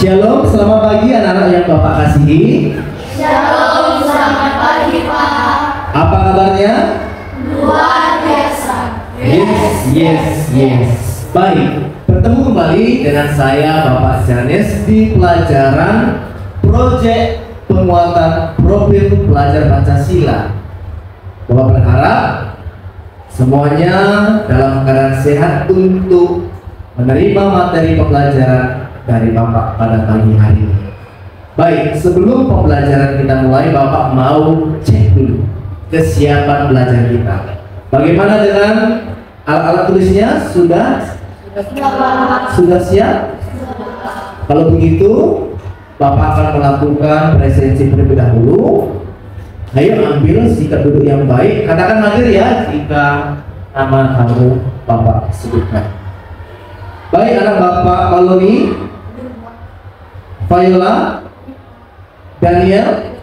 Shalom, selamat pagi anak-anak yang Bapak kasihi. Shalom, selamat pagi Pak. Apa kabarnya? Luar biasa. Yes. Baik, bertemu kembali dengan saya Bapak Janes di pelajaran Proyek Penguatan Profil Pelajar Pancasila. Bapak berharap semuanya dalam keadaan sehat untuk menerima materi pembelajaran dari Bapak pada pagi hari ini. Baik, sebelum pembelajaran kita mulai, Bapak mau cek dulu kesiapan belajar kita. Bagaimana dengan alat-alat tulisnya? Sudah siap? Kalau begitu, Bapak akan melakukan presensi terlebih dahulu. Ayo ambil sikap duduk yang baik. Katakan hadir ya jika nama kamu Bapak sebutkan. Baik, anak Bapak Maloni, Viola, Daniel,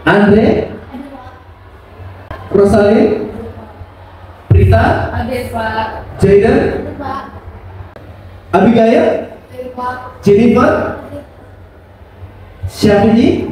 Andre, Rosalie, Prita, Jaden, Abigail, Jennifer, Syafini.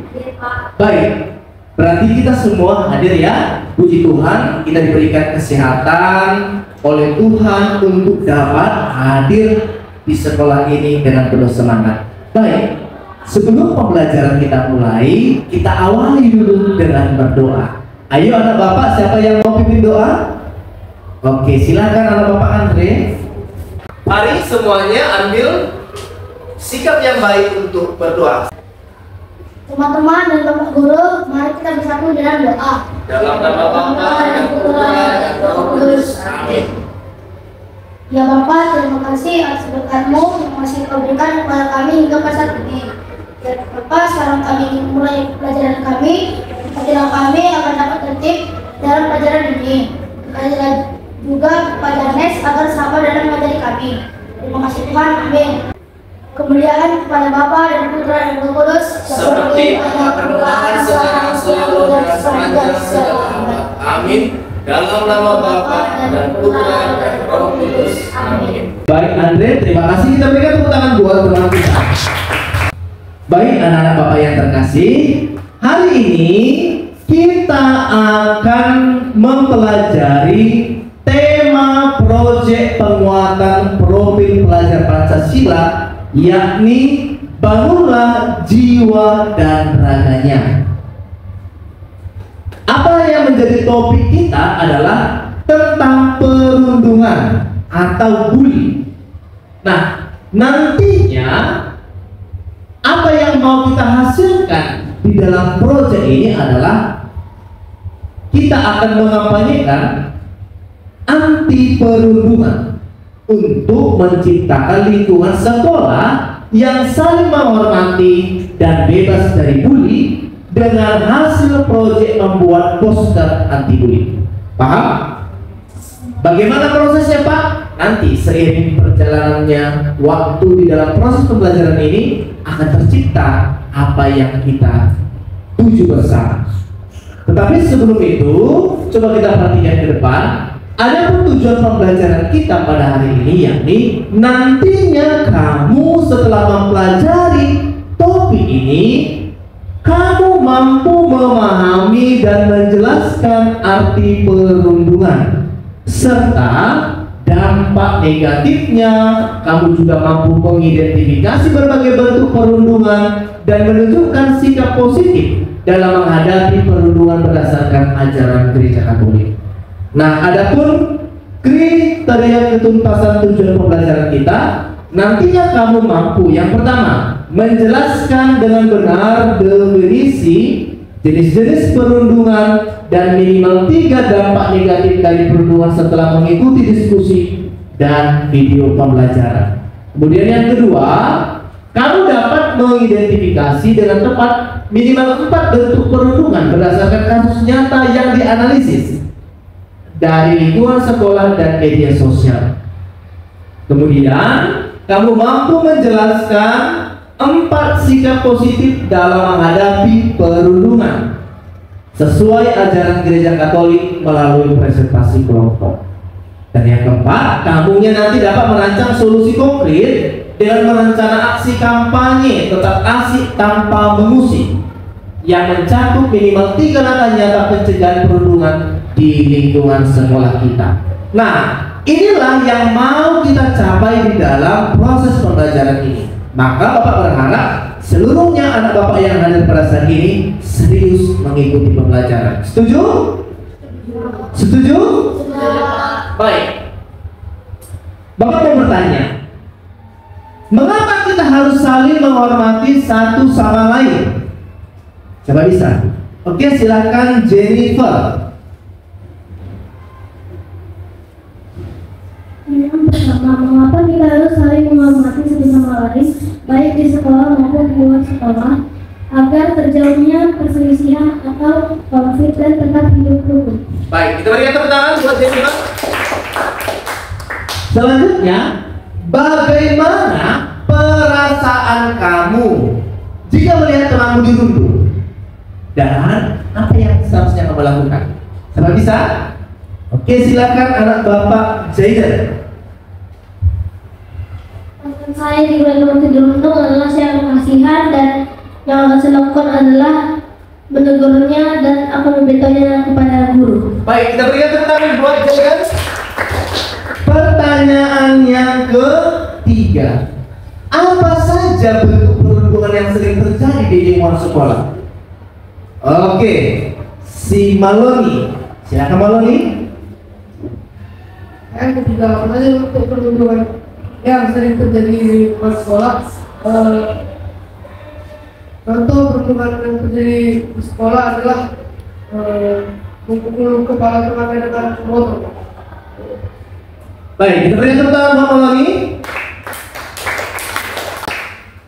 Baik, berarti kita semua hadir ya. Puji Tuhan, kita diberikan kesehatan oleh Tuhan untuk dapat hadir di sekolah ini dengan penuh semangat. Baik, sebelum pembelajaran kita mulai, kita awali dulu dengan berdoa. Ayo anak Bapak, siapa yang mau pimpin doa? Oke, silakan anak Bapak Andre. Mari semuanya ambil sikap yang baik untuk berdoa. Teman-teman dan Bapak Guru, mari kita bersatu dalam doa. Dalam nama Bapa dan Putra dan Roh Kudus. Amin. Ya Bapak, terima kasih atas berkat-Mu yang masih Kau berikan kepada kami hingga pada saat ini. Ya Bapak, sekarang kami mulai pelajaran kami. Ajarlah kami akan dapat tertib dalam pelajaran ini. Ajarlah juga kepada Nes agar sabar dalam mengajari kami. Terima kasih Tuhan, amin. Kemuliaan kepada Bapa dan Putra dan Roh Kudus Seperti pada permulaan sekarang selalu dan sepanjang segala. Amin. Dalam nama Bapa dan Putra dan Roh Kudus. Amin. Baik Andre, terima kasih. Kita berikan tepuk tangan buat teman kita. Baik anak-anak Bapak yang terkasih, hari ini kita akan mempelajari tema proyek penguatan profil pelajar Pancasila, yakni bangunlah jiwa dan raganya. Apa yang menjadi topik kita adalah tentang perundungan atau bully. Nah, nantinya apa yang mau kita hasilkan di dalam proyek ini adalah kita akan mengampanyekan anti perundungan untuk menciptakan lingkungan sekolah yang saling menghormati dan bebas dari bully dengan hasil proyek membuat poster anti bully. Paham? Bagaimana prosesnya Pak? Nanti seiring perjalanannya waktu di dalam proses pembelajaran ini akan tercipta apa yang kita tuju bersama. Tetapi sebelum itu, coba kita perhatikan ke depan. Ada tujuan pembelajaran kita pada hari ini, yakni nantinya kamu setelah mempelajari topik ini, kamu mampu memahami dan menjelaskan arti perundungan serta dampak negatifnya. Kamu juga mampu mengidentifikasi berbagai bentuk perundungan dan menunjukkan sikap positif dalam menghadapi perundungan berdasarkan ajaran Gereja Katolik. Nah, adapun kriteria ketuntasan tujuan pembelajaran kita, nantinya kamu mampu yang pertama menjelaskan dengan benar definisi jenis-jenis perundungan dan minimal 3 dampak negatif dari perundungan setelah mengikuti diskusi dan video pembelajaran. Kemudian yang kedua, kamu dapat mengidentifikasi dengan tepat minimal 4 bentuk perundungan berdasarkan kasus nyata yang dianalisis dari lingkungan sekolah dan media sosial. Kemudian kamu mampu menjelaskan 4 sikap positif dalam menghadapi perundungan sesuai ajaran Gereja Katolik melalui presentasi kelompok. Dan yang keempat, kamunya nanti dapat merancang solusi konkret dengan merencana aksi kampanye tetap asik tanpa mengusik yang mencakup minimal 3 langkah nyata pencegahan perundungan di lingkungan sekolah kita. Nah, inilah yang mau kita capai di dalam proses pembelajaran ini. Maka Bapak berharap seluruhnya anak Bapak yang hadir pada saat ini serius mengikuti pembelajaran. Setuju? Setuju? Baik. Bapak mau bertanya, mengapa kita harus saling menghormati satu sama lain? Coba bisa. Oke, silakan Jennifer. Yang pertama, mengapa kita harus saling menghormati satu sama lain, baik di sekolah maupun di luar sekolah, agar terjauhnya perselisihan atau konflik dan tetap hidup rukun. Baik, kita berikan tepuk tangan buat Jennifer. Selanjutnya, bagaimana perasaan kamu jika melihat temanmu dirundung? Dan apa yang seharusnya kamu lakukan? Sama bisa? Oke, silakan anak Bapak Zaidan. Perasaan saya jika teman dirundung adalah saya kasihan, dan yang akan saya lakukan adalah menegurnya dan akan memberitahunya kepada guru. Baik, kita berikan tepuk tangan buat Zaidan. Pertanyaan yang ketiga, apa saja bentuk perundungan yang sering terjadi di lingkungan sekolah? Oke, si Maloni, silakan Maloni. Yang ketiga, apa saja bentuk perundungan yang sering terjadi di lingkungan sekolah? Contoh perundungan yang terjadi di sekolah adalah memukul kepala temannya dengan motor. Baik, kita berikan tepuk tangan buat Maloni.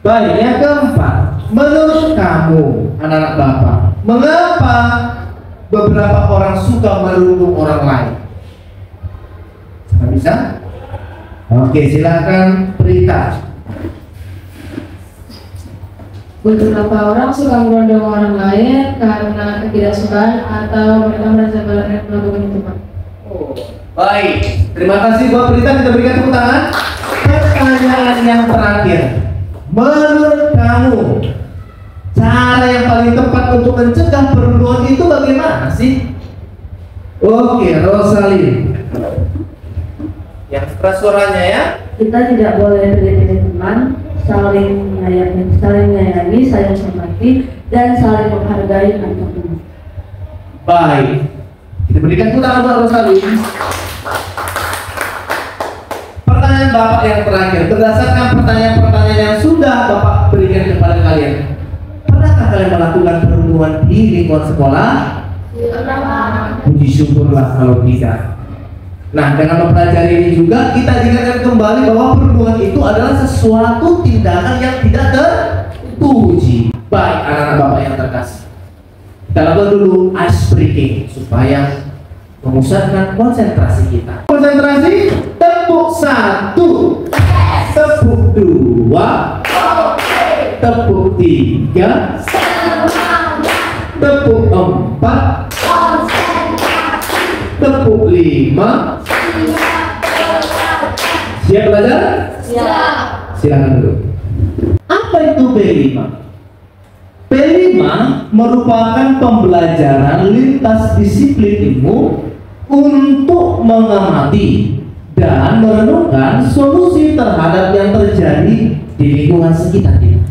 Baik, yang keempat, menurut kamu anak-anak Bapak, mengapa beberapa orang suka merundung orang lain? Bisa? Oke, silakan Prita. Beberapa orang suka merundung orang lain karena ketidaksukaan atau mereka merasa berani melakukan itu, Pak. Baik, terima kasih buat Prita, kita berikan tepuk tangan. Pertanyaan yang terakhir, menurut kamu cara yang paling tepat untuk mencegah perundungan itu bagaimana sih? Oke, Rosalin. Yang keras suaranya ya. Kita tidak boleh pilih-pilih teman, saling menyayangi, saling menghormati, dan saling menghargai antar teman. Baik, kita berikan tepuk tangan buat Rosalin. Pertanyaan Bapak yang terakhir, berdasarkan pertanyaan-pertanyaan yang sudah Bapak berikan kepada kalian, pernahkah kalian melakukan perundungan di lingkungan sekolah? Puji syukurlah kalau tidak. Nah, dengan mempelajari ini juga kita diingatkan kembali bahwa perundungan itu adalah sesuatu tindakan yang tidak terpuji. Baik, anak-anak Bapak yang terkasih, kita lakukan dulu ice breaking supaya memusatkan konsentrasi kita. Konsentrasi, tepuk 1, tepuk 2, tepuk 3, tepuk 4, tepuk 5. Siap belajar? Siap. Silakan dulu. Apa itu P5? P5 merupakan pembelajaran lintas disiplin ilmu untuk mengamati dan merenungkan solusi terhadap yang terjadi di lingkungan sekitar kita.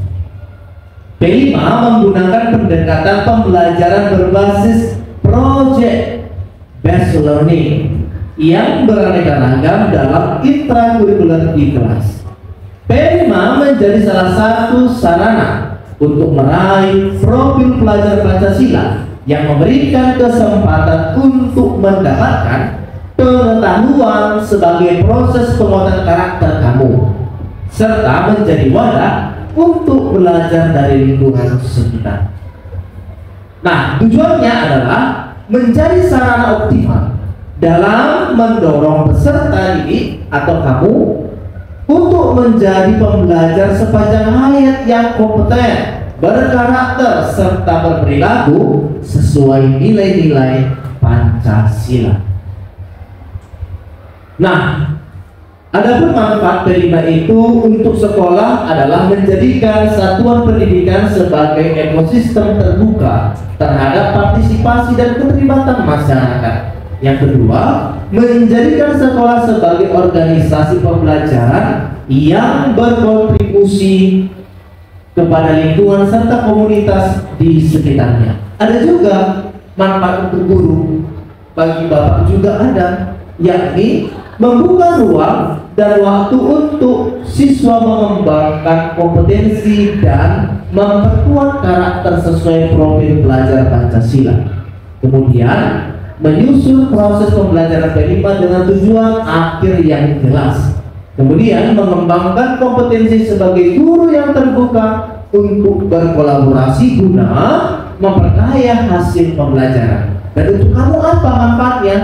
P5 menggunakan pendekatan pembelajaran berbasis project based learning yang beraneka ragam dalam intrakurikuler di kelas. P5 menjadi salah satu sarana untuk meraih profil pelajar Pancasila yang memberikan kesempatan untuk mendapatkan pengetahuan sebagai proses penguatan karakter kamu, serta menjadi wadah untuk belajar dari lingkungan sekitar. Nah, tujuannya adalah menjadi sarana optimal dalam mendorong peserta didik atau kamu untuk menjadi pembelajar sepanjang hayat yang kompeten, berkarakter, serta berperilaku sesuai nilai-nilai Pancasila. Nah, adapun manfaat P5 itu untuk sekolah adalah menjadikan satuan pendidikan sebagai ekosistem terbuka terhadap partisipasi dan keterlibatan masyarakat. Yang kedua, menjadikan sekolah sebagai organisasi pembelajaran yang berkontribusi kepada lingkungan serta komunitas di sekitarnya. Ada juga manfaat untuk guru, bagi Bapak juga ada, yakni membuka ruang dan waktu untuk siswa mengembangkan kompetensi dan memperkuat karakter sesuai profil pelajar Pancasila. Kemudian menyusun proses pembelajaran P5 dengan tujuan akhir yang jelas. Kemudian mengembangkan kompetensi sebagai guru yang terbuka untuk berkolaborasi guna memperkaya hasil pembelajaran. Dan untuk kamu apa manfaatnya?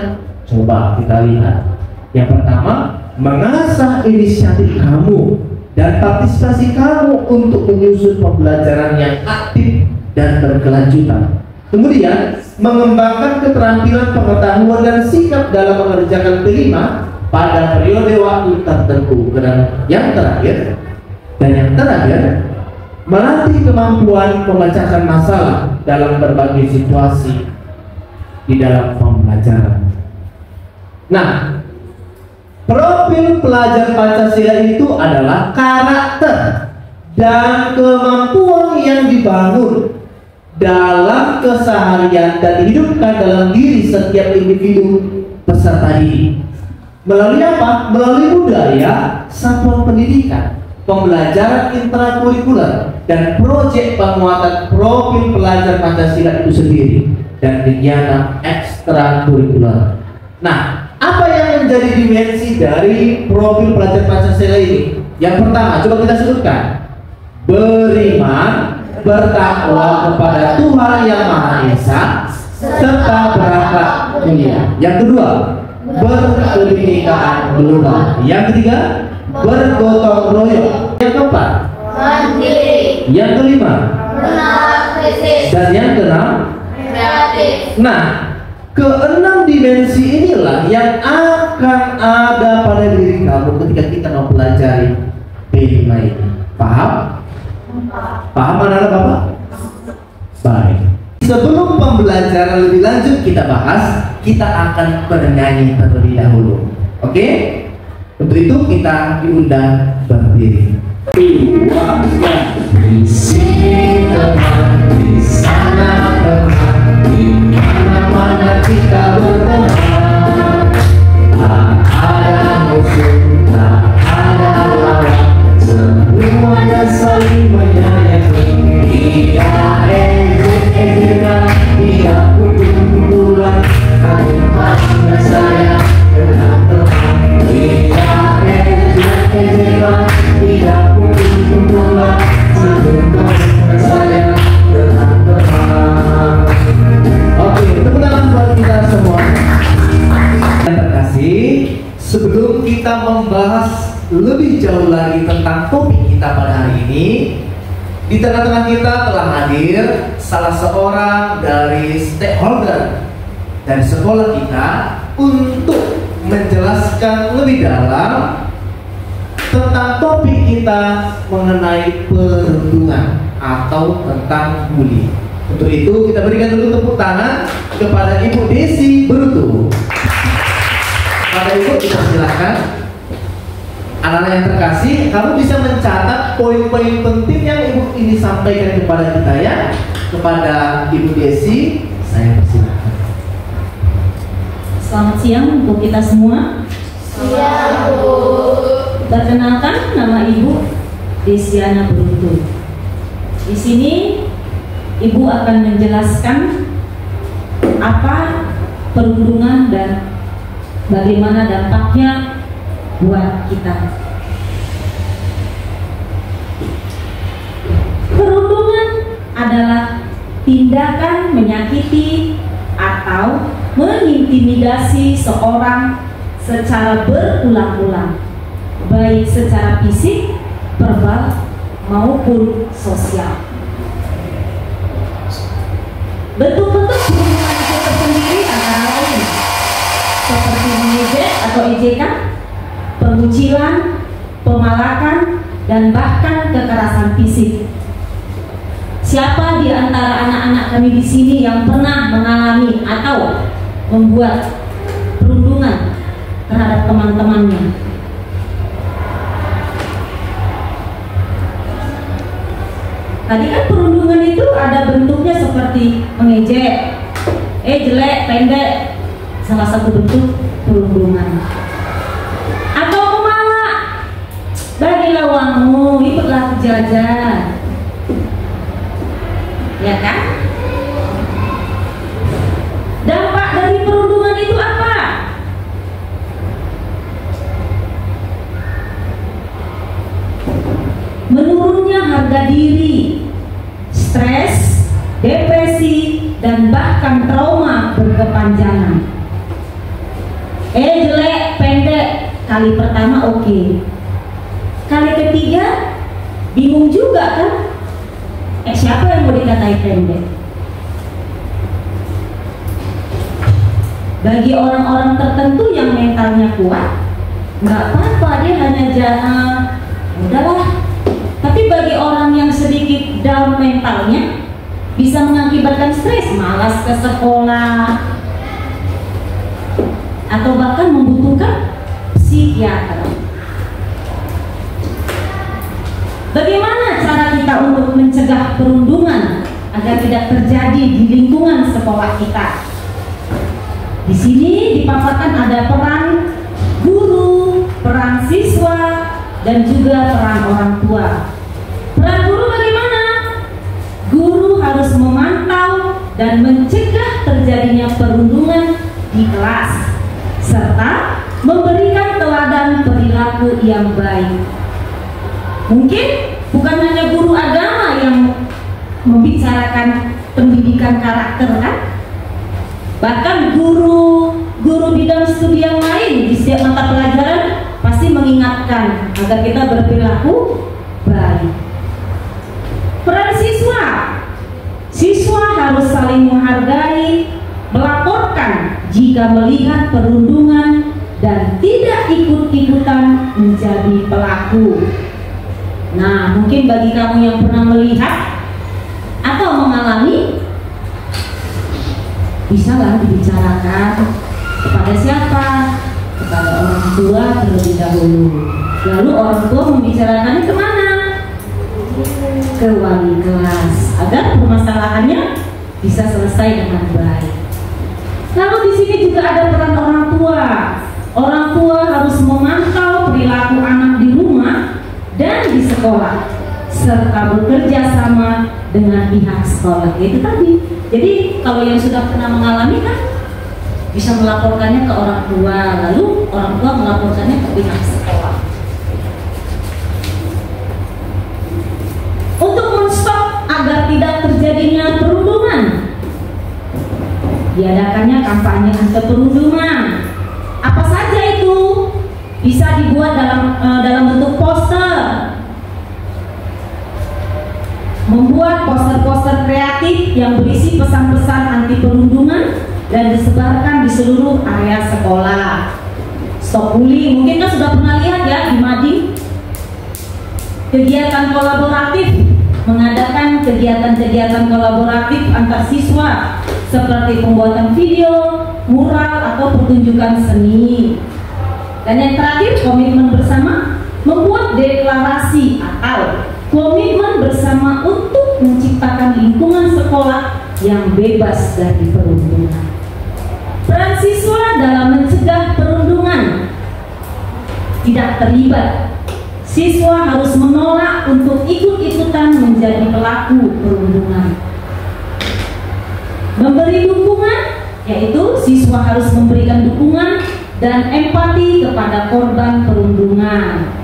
Coba kita lihat. Yang pertama, mengasah inisiatif kamu dan partisipasi kamu untuk menyusun pembelajaran yang aktif dan berkelanjutan. Kemudian, mengembangkan keterampilan pengetahuan dan sikap dalam mengerjakan P5 pada periode waktu tertentu. Dan yang terakhir, melatih kemampuan memecahkan masalah dalam berbagai situasi di dalam pembelajaran. Nah, profil pelajar Pancasila itu adalah karakter dan kemampuan yang dibangun dalam keseharian dan dihidupkan dalam diri setiap individu peserta didik. Melalui apa? Melalui budaya, satuan pendidikan, pembelajaran intrakurikuler, dan proyek penguatan profil pelajar Pancasila itu sendiri, dan kegiatan ekstrakurikuler. Nah, apa yang menjadi dimensi dari profil pelajar Pancasila ini? Yang pertama, coba kita sebutkan: beriman, bertakwa kepada Tuhan Yang Maha Esa, serta berakhlak mulia. Yang kedua, berkebinekaan global. Yang ketiga, bergotong royong. Yang keempat, mandiri. Yang kelima, kritis. Dan yang keenam, kreatif. Nah, keenam dimensi inilah yang akan ada pada diri kamu ketika kita mempelajari P5 ini. Paham? Paham anak-anak Bapak? Baik. Sebelum pembelajaran lebih lanjut kita bahas, kita akan bernyanyi terlebih dahulu. Oke? Untuk itu kita diundang berdiri. Di sini teman, di sana teman, di mana-mana kita berteman. Tak ada musuh, tak ada lawan, semuanya saling menyayangi. Tidak ejekan, tidak putus-putusan, hanya saya dengan teman. Tidak ejekan, tidak putus-putusan, hanya saya dengan teman. Oke, tepuk tangan buat kita semua. Terima kasih. Sebelum kita membahas lebih jauh lagi tentang topik kita pada hari ini, di tengah-tengah kita telah hadir salah seorang dari stakeholder dari sekolah kita untuk menjelaskan lebih dalam tentang topik kita mengenai perundungan atau tentang bully. Untuk itu kita berikan dulu tepuk tangan kepada Ibu Desi Brutu. Pada Ibu kita silakan. Anak-anak yang terkasih, kamu bisa mencatat poin-poin penting yang Ibu ini sampaikan kepada kita ya. Kepada Ibu Desi, saya persilakan. Selamat siang untuk kita semua. Siang, Bu. Perkenalkan, nama Ibu Desiana Brutu. Di sini Ibu akan menjelaskan apa perundungan dan bagaimana dampaknya buat kita. Perundungan adalah tindakan menyakiti atau mengintimidasi seorang secara berulang-ulang, baik secara fisik, verbal, maupun sosial. Bentuk-bentuk perundungan itu tersendiri antara lain seperti mengejek atau ejekan, pengucilan, pemalakan, dan bahkan kekerasan fisik. Siapa di antara anak-anak kami di sini yang pernah mengalami atau membuat perundungan terhadap teman-temannya? Tadi kan perundungan itu ada bentuknya seperti mengejek, jelek, pendek, salah satu bentuk perundungan. Atau memalak, bagilah uangmu, ikutlah jajan. Ya kan? Dampak dari perundungan itu apa? Menurunnya harga diri, stres, depresi, dan bahkan trauma berkepanjangan. Jelek, pendek, kali pertama oke. Kali ketiga bingung juga kan? Siapa yang mau dikatai pendek? Bagi orang-orang tertentu yang mentalnya kuat, nggak apa-apa, dia hanya udahlah. Tapi bagi orang yang sedikit down mentalnya, bisa mengakibatkan stres, malas ke sekolah, atau bahkan membutuhkan psikiater. Bagaimana cara kita untuk mencegah perundungan agar tidak terjadi di lingkungan sekolah kita? Di sini dipaparkan ada peran guru, peran siswa, dan juga peran orang tua. Peran guru bagaimana? Guru harus memantau dan mencegah terjadinya perundungan di kelas, serta memberikan teladan perilaku yang baik. Mungkin bukan hanya guru agama yang membicarakan pendidikan karakter kan? Bahkan guru bidang studi yang lain di setiap mata pelajaran pasti mengingatkan agar kita berperilaku baik. Peran siswa harus saling menghargai, melaporkan jika melihat perundungan dan tidak ikut-ikutan menjadi pelaku. Nah, mungkin bagi kamu yang pernah melihat atau mengalami, bisa lah dibicarakan kepada siapa? Kepada orang tua terlebih dahulu. Lalu orang tua membicarakannya kemana? Ke wali kelas, agar permasalahannya bisa selesai dengan baik. Lalu di sini juga ada peran orang tua. Orang tua harus memantau perilaku anak di rumah dan di sekolah, serta bekerja sama dengan pihak sekolah. Itu tadi. Jadi kalau yang sudah pernah mengalami kan bisa melaporkannya ke orang tua, lalu orang tua melaporkannya ke pihak sekolah. Untuk menstop agar tidak terjadinya perundungan, diadakannya kampanye anti perundungan. Apa saja itu? Bisa dibuat dalam bentuk poster, membuat poster-poster kreatif yang berisi pesan-pesan anti perundungan dan disebarkan di seluruh area sekolah. Stop bully, mungkin kan sudah pernah lihat ya di Mading. Kegiatan kolaboratif, mengadakan kegiatan-kegiatan kolaboratif antar siswa seperti pembuatan video, mural, atau pertunjukan seni. Dan yang terakhir, komitmen bersama, membuat deklarasi atau komitmen bersama untuk menciptakan lingkungan sekolah yang bebas dari perundungan. Peran siswa dalam mencegah perundungan tidak terlibat. Siswa harus menolak untuk ikut-ikutan menjadi pelaku perundungan. Memberi dukungan, yaitu siswa harus memberikan dukungan dan empati kepada korban perundungan.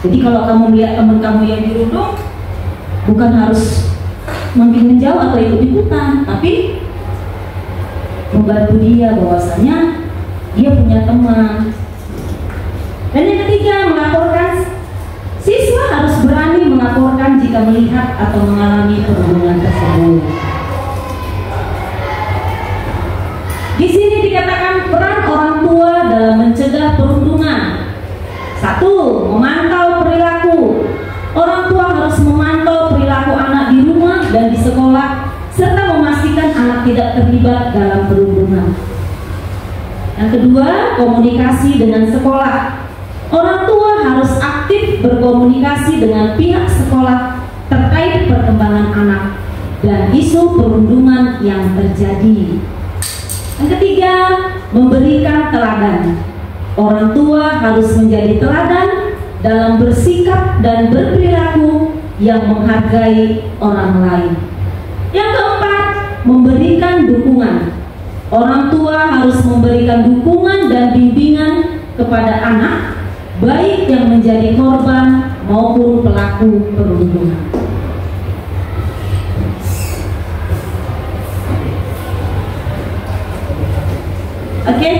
Jadi kalau kamu melihat teman kamu yang dirundung, bukan harus makin menjauh atau ikut-ikutan, tapi membantu dia bahwasanya dia punya teman. Dan yang ketiga, melaporkan. Siswa harus berani melaporkan jika melihat atau mengalami perundungan tersebut. Di sini dikatakan peran orang memantau perilaku. Orang tua harus memantau perilaku anak di rumah dan di sekolah, serta memastikan anak tidak terlibat dalam perundungan. Yang kedua, komunikasi dengan sekolah. Orang tua harus aktif berkomunikasi dengan pihak sekolah terkait perkembangan anak dan isu perundungan yang terjadi. Yang ketiga, memberikan teladan. Orang tua harus menjadi teladan dalam bersikap dan berperilaku yang menghargai orang lain. Yang keempat, memberikan dukungan. Orang tua harus memberikan dukungan dan bimbingan kepada anak, baik yang menjadi korban maupun pelaku perundungan. Oke,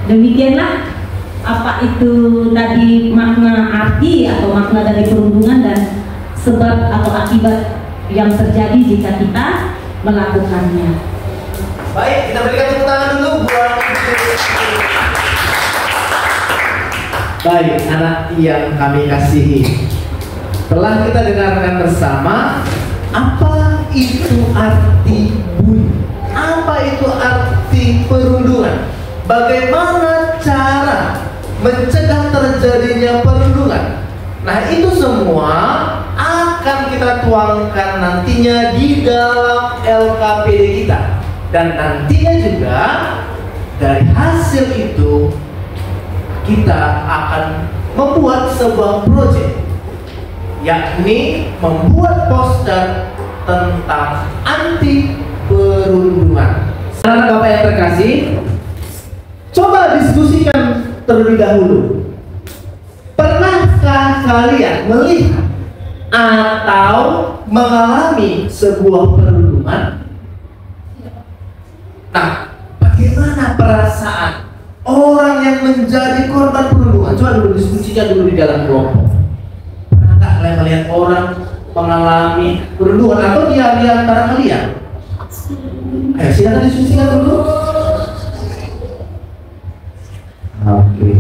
demikianlah apa itu tadi makna arti atau makna dari perundungan dan sebab atau akibat yang terjadi jika kita melakukannya. Baik, kita berikan tepuk tangan dulu buat baik anak yang kami kasihi. Telah kita dengarkan bersama apa itu arti bully, apa itu arti perundungan, bagaimana cara mencegah terjadinya perundungan. Nah, itu semua akan kita tuangkan nantinya di dalam LKPD kita. Dan nantinya juga dari hasil itu kita akan membuat sebuah proyek, yakni membuat poster tentang anti perundungan. Anak Bapak yang terkasih, coba diskusikan terlebih dahulu. Pernahkah kalian melihat atau mengalami sebuah perundungan? Nah, bagaimana perasaan orang yang menjadi korban perundungan? Coba dulu diskusikan dulu di dalam kelompok. Pernahkah kalian melihat orang mengalami perundungan atau dia di antara kalian? Ayo silakan diskusikan dulu. Oke.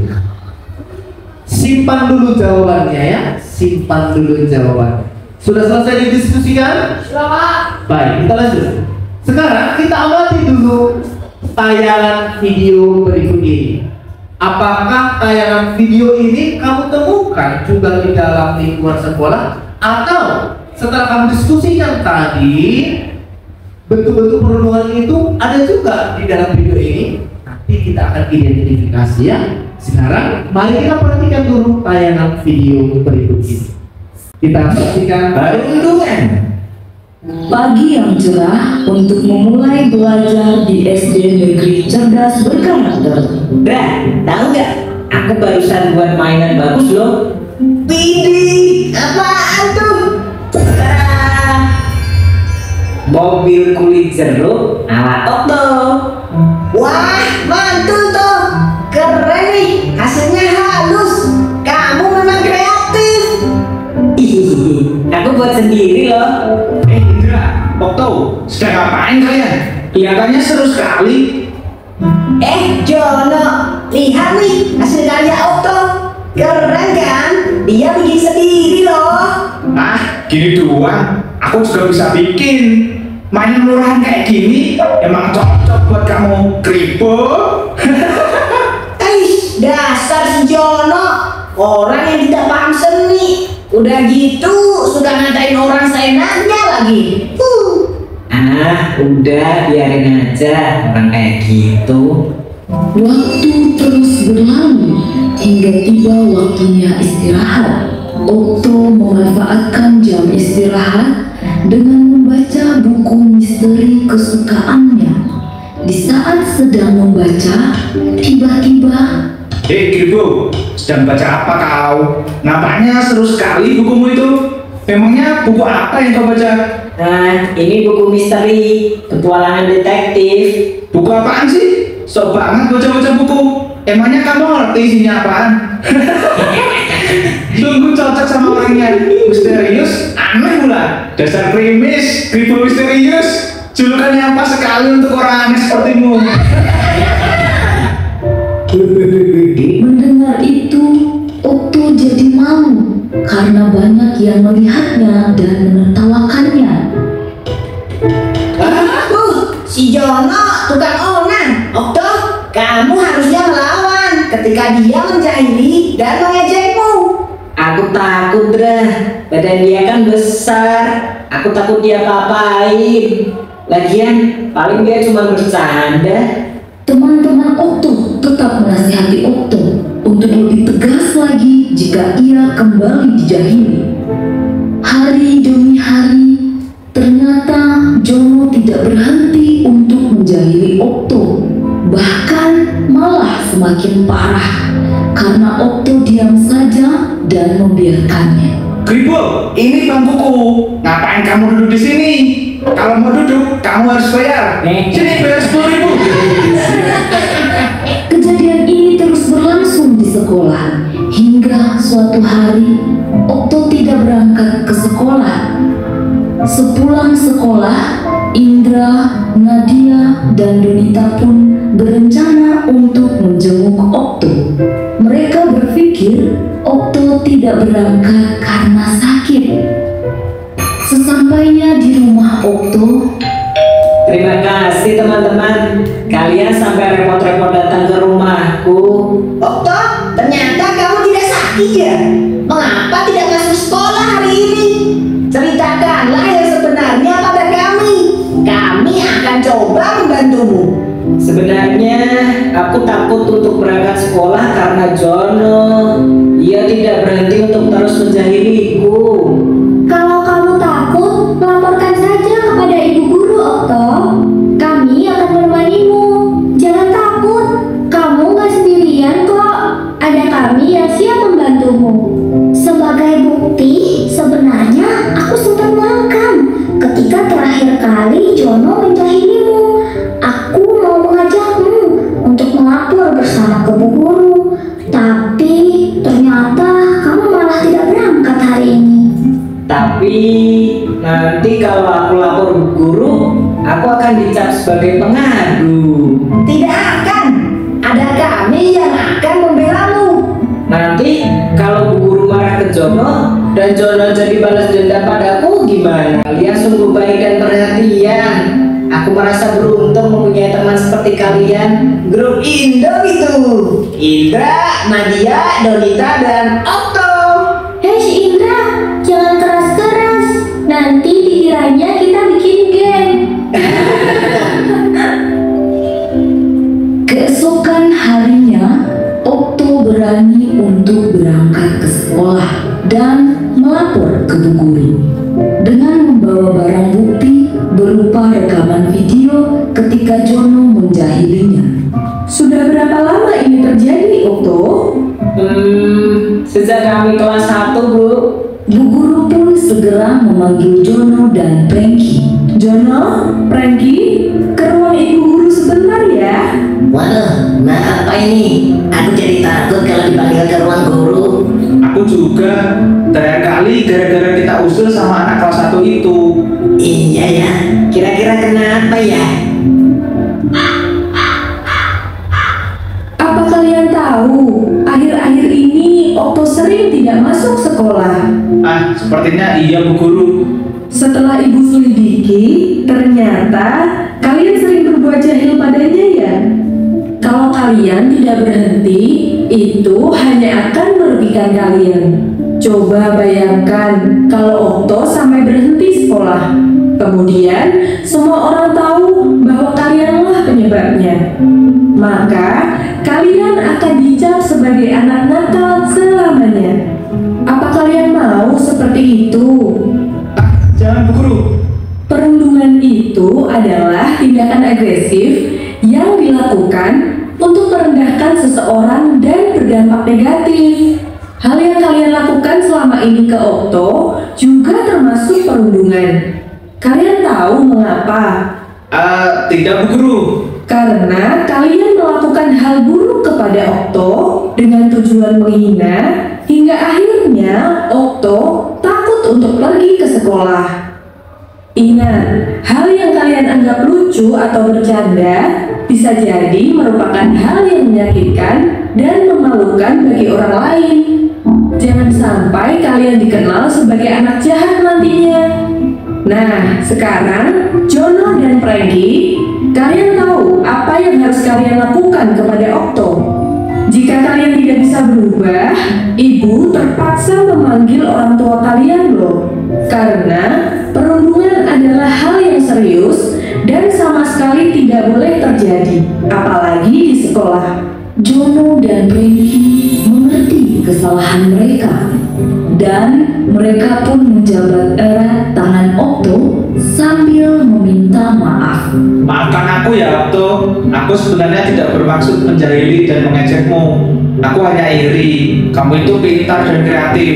Simpan dulu jawabannya ya. Simpan dulu jawabannya. Sudah selesai didiskusikan? Sudah, Pak. Baik, kita lanjut. Sekarang kita amati dulu tayangan video berikut ini. Apakah tayangan video ini kamu temukan juga di dalam lingkungan sekolah, atau setelah kamu diskusikan tadi bentuk-bentuk perundungan itu ada juga di dalam video ini? Nanti kita akan identifikasi ya. Sekarang mari kita perhatikan dulu tayangan video berikut ini. Kita perhatikan perundungan. Pagi yang cerah untuk memulai belajar di SD Negeri Cerdas Berkarakter. Tahu nggak? Aku barusan buat mainan bagus loh. Widih, apaan tuh? Mobil kulit jeruk ala Okto. Wah, mantul tuh. Keren nih, hasilnya halus. Kamu memang kreatif. Ih, aku buat sendiri loh. Indra, Okto, sedang ngapain kalian? Kelihatannya seru sekali. Jono, lihat nih hasil karya Okto. Keren kan? Dia bikin sendiri loh. Ah, gini doang. Aku juga bisa bikin. Mainan murahan kayak gini emang cocok buat kamu, Kribo. Dasar si Jono, orang yang tidak paham seni. Udah gitu sudah ngatain orang saingannya lagi. Udah biarin aja orang kayak gitu. Waktu terus berlalu hingga tiba waktunya istirahat. Okto memanfaatkan jam istirahat dengan membaca buku misteri kesukaannya. Di saat sedang membaca, tiba-tiba Kribo, sedang baca apa kau? Nampaknya seru sekali bukumu itu. Memangnya buku apa yang kau baca? Nah, ini buku misteri, petualangan detektif. Buku apaan sih? Sok banget baca-baca buku. Emangnya kamu ngerti isinya apaan? Sungguh cocok sama orangnya. Misterius, aneh pula. Dasar krimis, Kribo misterius. Julukannya pas sekali untuk orang aneh sepertimu. mendengar itu, Okto menjadi malu karena banyak yang melihatnya dan menertawakannya. Si Jono tukang onang. Okto, kamu harusnya melawan ketika dia menjahili dan mengejekmu. Aku takut, Dra. Badan dia kan besar. Aku takut dia apa-apain. Lagian, paling dia cuma bercanda. Teman-teman Okto tetap menasihati Okto untuk lebih tegas lagi jika ia kembali dijahili. Hari demi hari, ternyata Jono tidak berhenti untuk menjahili Okto. Bahkan malah semakin parah karena Okto diam saja dan membiarkannya. Kripul, ini bangkuku. Ngapain kamu duduk di sini? Kalau mau duduk, kamu harus bayar. Sini bayar 10.000. Kejadian ini terus berlangsung di sekolah hingga suatu hari Okto tidak berangkat ke sekolah. Sepulang sekolah, Indra, Nadia, dan Donita pun berencana untuk menjenguk Okto. Mereka berpikir Okto tidak berangkat karena sakit. Sesampainya di rumah Okto, Terima kasih teman-teman. Kalian sampai repot-repot datang ke rumahku. Okto, ternyata kamu tidak sakit ya? Mengapa tidak masuk sekolah hari ini? Ceritakanlah yang sebenarnya pada kami. Kami akan coba membantumu. Sebenarnya aku takut untuk berangkat sekolah karena Jono. Ia tidak berhenti untuk terus menjahiliku. Kalau kamu takut, laporkan saja kepada ibu guru, Okto. Kami akan menemanimu. Jangan takut, kamu gak sendirian kok. Ada kami yang siap membantumu. Sebagai bukti, sebenarnya aku sempat mengangkam ketika terakhir kali Jono menjahilimu. Aku mau mengajakmu untuk melapor bersama ke bu guru. Tapi ternyata kamu malah tidak berangkat hari ini. Tapi nanti kalau aku lapor bu guru, aku akan dicap sebagai pengadu. Tidak akan. Ada kami yang akan membelamu. Nanti kalau bu guru marah ke Jono dan Jono jadi balas dendam padaku gimana? Kalian sungguh baik dan perhatian. Aku merasa beruntung mempunyai teman seperti kalian. Grup Indo itu. Indra, Nadia, Donita, dan Okto. Hei si Indra, jangan keras-keras. Nanti dikiranya kita bikin geng. keesokan harinya Okto berani untuk berangkat ke sekolah dan melapor ke bu guru dengan membawa barang bukti berupa rekaman video ketika Jono menjahilinya. Sudah berapa lama ini terjadi, Okto? Sejak kami kelas 1, Bu. Bu guru pun segera memanggil Jono dan Prengki. Jono, Prengki, ke ruang ibu guru sebentar ya. Waduh, nah apa ini? Aku jadi takut kalau dipanggil ke ruang guru. Aku juga. Terakhir kali gara-gara kita usul sama anak kelas 1 itu. Iya ya, kira-kira kenapa ya? Apa kalian tahu, akhir-akhir ini Okto sering tidak masuk sekolah. Sepertinya iya Bu Guru. Setelah ibu selidiki, ternyata kalian sering berbuat jahil padanya ya. Kalau kalian tidak berhenti, itu hanya akan merugikan kalian. Coba bayangkan kalau Okto sampai berhenti sekolah. Kemudian semua orang tahu bahwa kalianlah penyebabnya. Maka kalian akan dicap sebagai anak nakal selamanya. Apa kalian mau seperti itu? Jangan Bu Guru. Perundungan itu adalah tindakan agresif yang dilakukan untuk merendahkan seseorang dan berdampak negatif. Hal yang kalian lakukan selama ini ke Okto juga termasuk perundungan. Kalian tahu mengapa? Tidak Bu Guru. Karena kalian melakukan hal buruk kepada Okto dengan tujuan menghina, hingga akhirnya Okto takut untuk pergi ke sekolah. Ingat, hal yang kalian anggap lucu atau bercanda bisa jadi merupakan hal yang menyakitkan dan memalukan bagi orang lain. Jangan sampai kalian dikenal sebagai anak jahat nantinya. Nah, sekarang Jono dan Frankie, kalian tahu apa yang harus kalian lakukan kepada Okto. Jika kalian tidak bisa berubah, ibu terpaksa memanggil orang tua kalian loh. Karena perundungan adalah hal yang serius dan sama sekali tidak boleh terjadi, apalagi di sekolah. Jono dan Frankie mengerti kesalahan mereka, dan mereka pun menjabat erat tangan Okto sambil meminta maaf. Maafkan aku ya Okto, aku sebenarnya tidak bermaksud menjahili dan mengejekmu. Aku hanya iri, kamu itu pintar dan kreatif.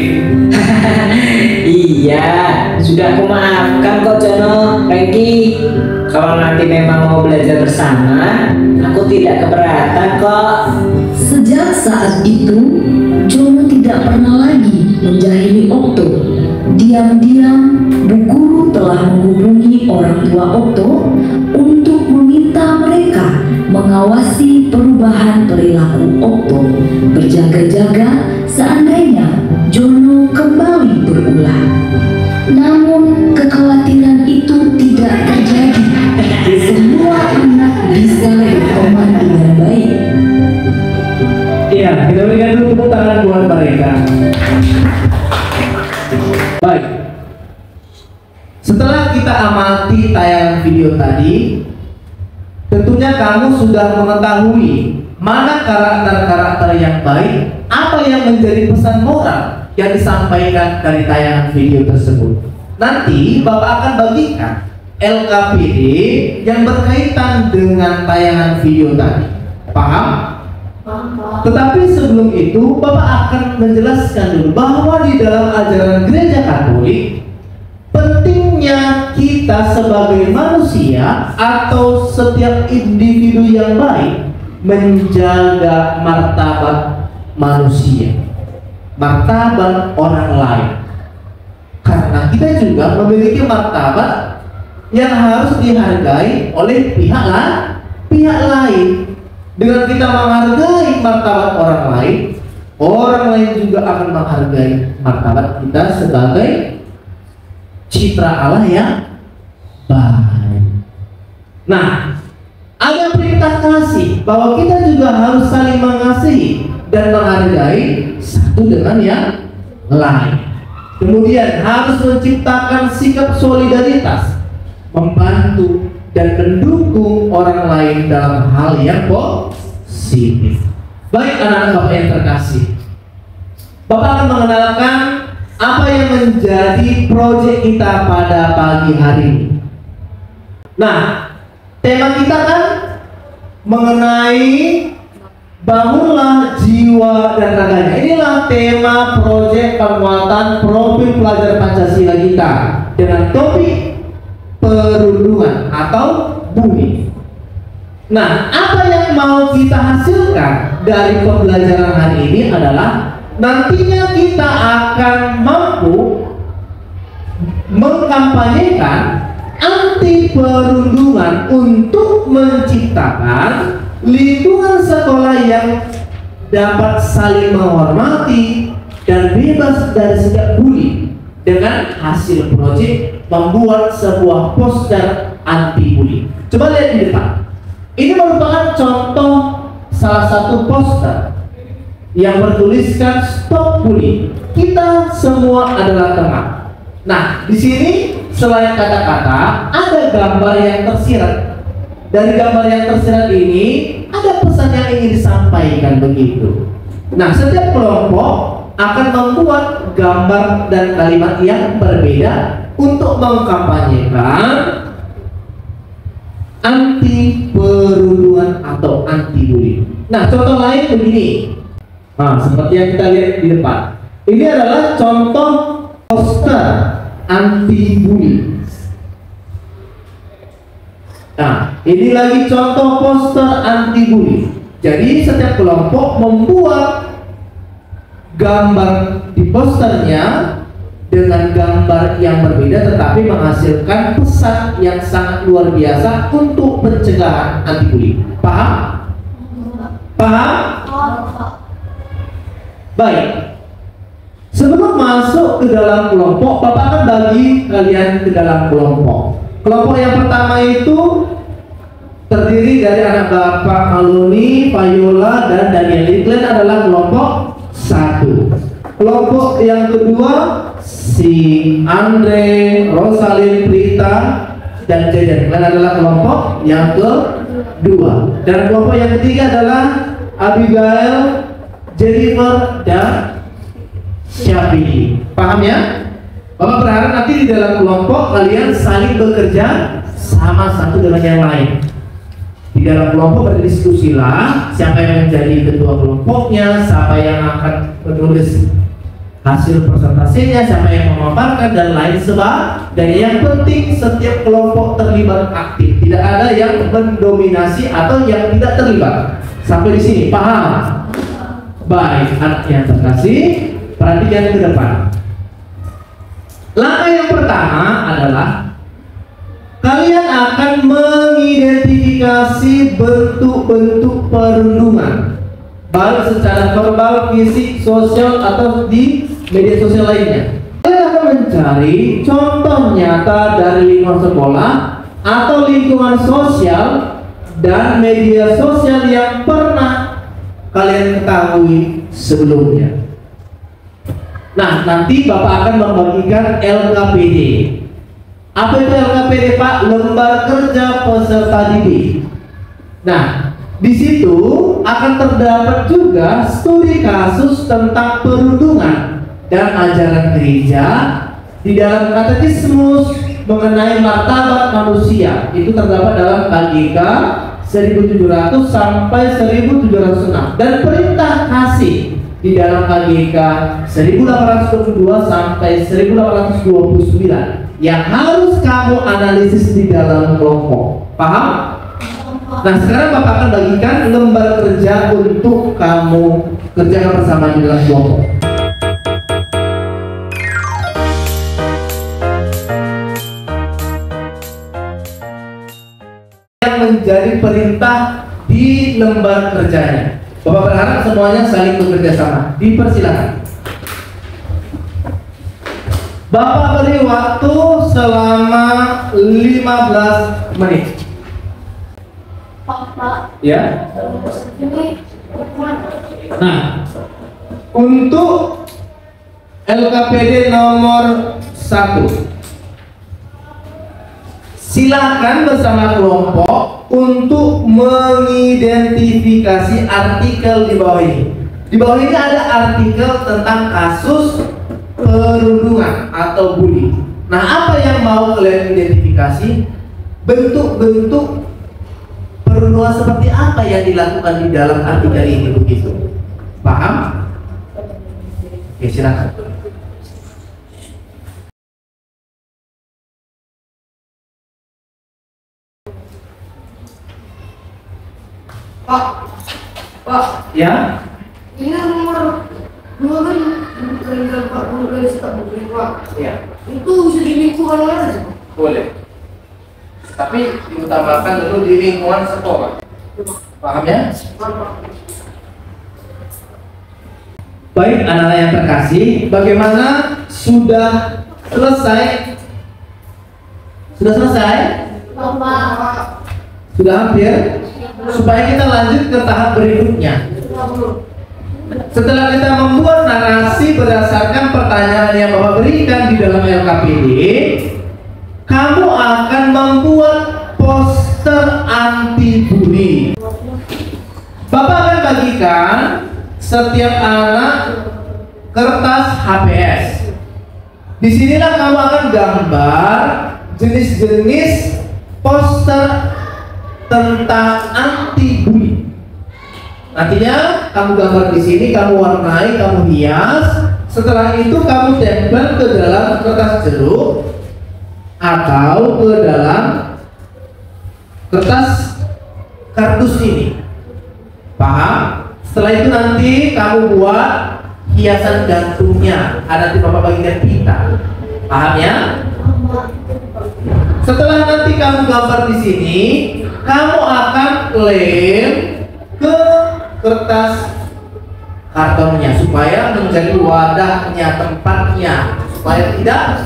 Iya, sudah aku maafkan kok Jono, Frankie. Kalau nanti memang mau belajar bersama, aku tidak keberatan kok. Sejak saat itu, Jono tidak pernah lagi menjahili Okto. Diam-diam, Bu Guru telah menghubungi orang tua Okto untuk meminta mereka mengawasi perubahan perilaku Okto, berjaga-jaga seandainya Jono kembali berulah. Namun kekhawatiran itu tidak terjadi. Semua anak bisa berteman dengan baik. Iya, kita berikan dulu tepuk tangan buat mereka. Baik. Setelah kita amati tayangan video tadi, tentunya kamu sudah mengetahui mana karakter-karakter yang baik, apa yang menjadi pesan moral yang disampaikan dari tayangan video tersebut. Nanti Bapak akan bagikan LKPD yang berkaitan dengan tayangan video tadi. Paham? Tetapi sebelum itu Bapak akan menjelaskan dulu bahwa di dalam ajaran Gereja Katolik, pentingnya kita sebagai manusia atau setiap individu yang baik menjaga martabat manusia, martabat orang lain. Karena kita juga memiliki martabat yang harus dihargai oleh pihak lain. Dengan kita menghargai martabat orang lain juga akan menghargai martabat kita sebagai citra Allah yang baik. Nah, ada perintah kasih bahwa kita juga harus saling mengasihi dan menghargai satu dengan yang lain. Kemudian harus menciptakan sikap solidaritas, membantu dan mendukung orang lain dalam hal yang positif. Baik anak-anak Bapak yang terkasih, Bapak akan mengenalkan apa yang menjadi proyek kita pada pagi hari ini. Nah, tema kita kan mengenai bangunlah jiwa dan raganya. Inilah tema proyek penguatan profil pelajar Pancasila kita dengan topik perundungan atau bullying. Nah, apa yang mau kita hasilkan dari pembelajaran hari ini adalah nantinya kita akan mampu mengkampanyekan anti perundungan untuk menciptakan lingkungan sekolah yang dapat saling menghormati dan bebas dari sikap bully dengan hasil proyek membuat sebuah poster anti bully. Coba lihat di depan. Ini merupakan contoh salah satu poster yang bertuliskan stop bully. Kita semua adalah teman. Nah, di sini selain kata-kata ada gambar yang tersirat. Dari gambar yang tersirat ini ada pesan yang ingin disampaikan begitu. Nah, setiap kelompok akan membuat gambar dan kalimat yang berbeda untuk mengkampanyekan anti perundungan atau anti bullying. Nah, contoh lain begini. Nah, seperti yang kita lihat di depan. Ini adalah contoh poster anti bullying. Nah, ini lagi contoh poster anti bullying. Jadi setiap kelompok membuat gambar di posternya dengan gambar yang berbeda tetapi menghasilkan pesan yang sangat luar biasa untuk pencegahan anti bullying. Paham? Paham? Baik. Sebelum masuk ke dalam kelompok, Bapak akan bagi kalian ke dalam kelompok. Kelompok yang pertama itu terdiri dari anak Bapak Maluni, Viola, dan Daniel. Kalian adalah kelompok 1. Kelompok yang kedua si Andre, Rosalin, Prita, dan Jaden. Kalian adalah kelompok yang kedua. Dan kelompok yang ketiga adalah Abigail, Jennifer, dan Syafi'i. Paham ya? Bapak berharap nanti di dalam kelompok kalian saling bekerja sama satu dengan yang lain. Di dalam kelompok berdiskusilah siapa yang menjadi ketua kelompoknya, siapa yang akan menulis hasil presentasinya, siapa yang memaparkan, dan lain sebagainya. Yang penting setiap kelompok terlibat aktif, tidak ada yang mendominasi atau yang tidak terlibat. Sampai di sini paham? Baik, anak yang terkasih, perhatikan ke depan. Langkah yang pertama adalah kalian akan mengidentifikasi bentuk-bentuk perundungan, baik secara verbal, fisik, sosial, atau di media sosial lainnya. Kalian akan mencari contoh nyata dari lingkungan sekolah atau lingkungan sosial dan media sosial yang pernah kalian ketahui sebelumnya. Nah, nanti Bapak akan membagikan LKPD. Apa itu LKPD, Pak? Lembar Kerja Peserta Didik. Nah, di situ akan terdapat juga studi kasus tentang perundungan dan ajaran gereja di dalam katekismus mengenai martabat manusia. Itu terdapat dalam KGK 1700 sampai 1706, dan perintah kasih di dalam KGK 1822 sampai 1829 yang harus kamu analisis di dalam kelompok. Paham? Nah, sekarang Bapak akan bagikan lembar kerja untuk kamu kerjakan bersama di dalam kelompok. Yang menjadi perintah di lembar kerjanya. Bapak berharap semuanya saling bekerja sama. Dipersilakan. Bapak beri waktu selama 15 menit. Pak, Ya. ini Nah, untuk LKPD nomor 1, silakan bersama kelompok untuk mengidentifikasi artikel di bawah ini. Di bawah ini ada artikel tentang kasus perundungan atau bully. Nah, apa yang mau kalian identifikasi? Bentuk-bentuk perundungan seperti apa yang dilakukan di dalam artikel ini, begitu? Paham? Oke, silakan. Pak, Ya, ini nomor 2 kan bukan Pak, bukan staf bukan Pak. ya, Itu bisa di lingkungan mana sih, Pak? boleh. Tapi diutamakan dulu di lingkungan sekolah. Paham ya? Baik, anak-anak yang terkasih, bagaimana sudah selesai? Sudah selesai? Bapak, Sudah hampir? Supaya kita lanjut ke tahap berikutnya. Setelah kita membuat narasi berdasarkan pertanyaan yang Bapak berikan di dalam LKPD, kamu akan membuat poster anti bully. Bapak akan bagikan setiap anak kertas HPS. Disinilah kamu akan gambar jenis-jenis poster tentang anti bully. Nantinya kamu gambar di sini, kamu warnai, kamu hias. Setelah itu kamu tempel ke dalam kertas jeruk atau ke dalam kertas kardus ini. Paham? Setelah itu nanti kamu buat hiasan gantungnya. Ada nanti Bapak bagikan pita. Paham ya? Setelah nanti kamu gambar di sini, kamu akan lem ke kertas kartonnya supaya menjadi wadahnya, tempatnya, supaya tidak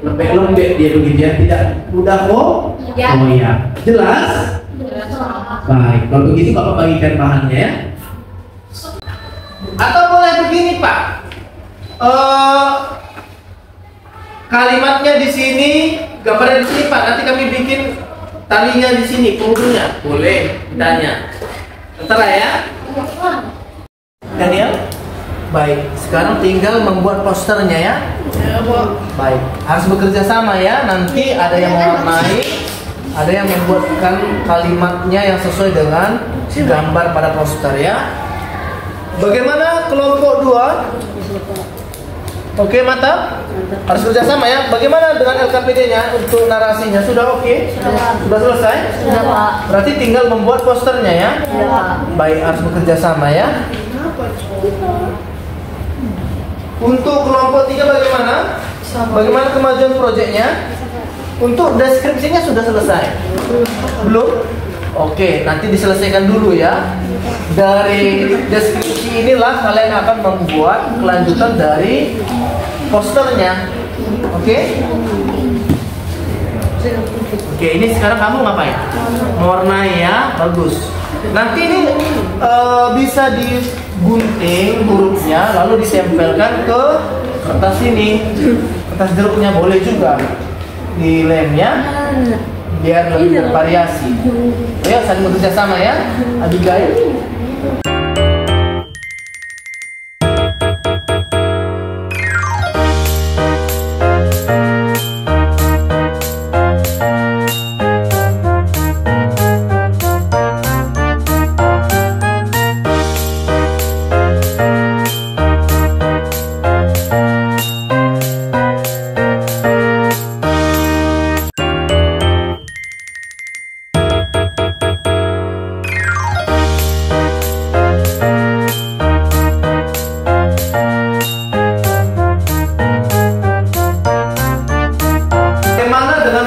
lembek-lembek dia begitu ya, tidak mudah kok. Ya. Oh iya, jelas? Baik, kalau begitu Bapak bagikan bahannya ya. Atau boleh begini Pak, kalimatnya di sini, gambarnya di sini Pak. Nanti kami bikin talinya di sini, penghubungnya. Boleh ditanya. Terserah ya. Daniel, baik. Sekarang tinggal membuat posternya ya. Baik. Harus bekerja sama ya. Nanti ada yang mewarnai, ada yang membuatkan kalimatnya yang sesuai dengan gambar pada poster ya. Bagaimana kelompok 2? Oke, mantap. Harus kerjasama ya. Bagaimana dengan LKPD-nya untuk narasinya? Sudah oke? Sudah selesai? Sudah, Pak. Berarti tinggal membuat posternya ya? Iya, Pak. Baik, harus bekerja sama ya. Untuk kelompok 3 bagaimana? Bagaimana kemajuan proyeknya? Untuk deskripsinya sudah selesai? Belum? Oke, nanti diselesaikan dulu ya. Dari deskripsi inilah kalian akan membuat kelanjutan dari posternya. Oke? Oke, ini sekarang kamu ngapain? Mewarnai ya, bagus. Nanti ini bisa digunting hurufnya, lalu ditempelkan ke kertas ini. Kertas jeruknya boleh juga di lemnya, biar lebih bervariasi. Ayo saling bekerja sama ya, Abigail.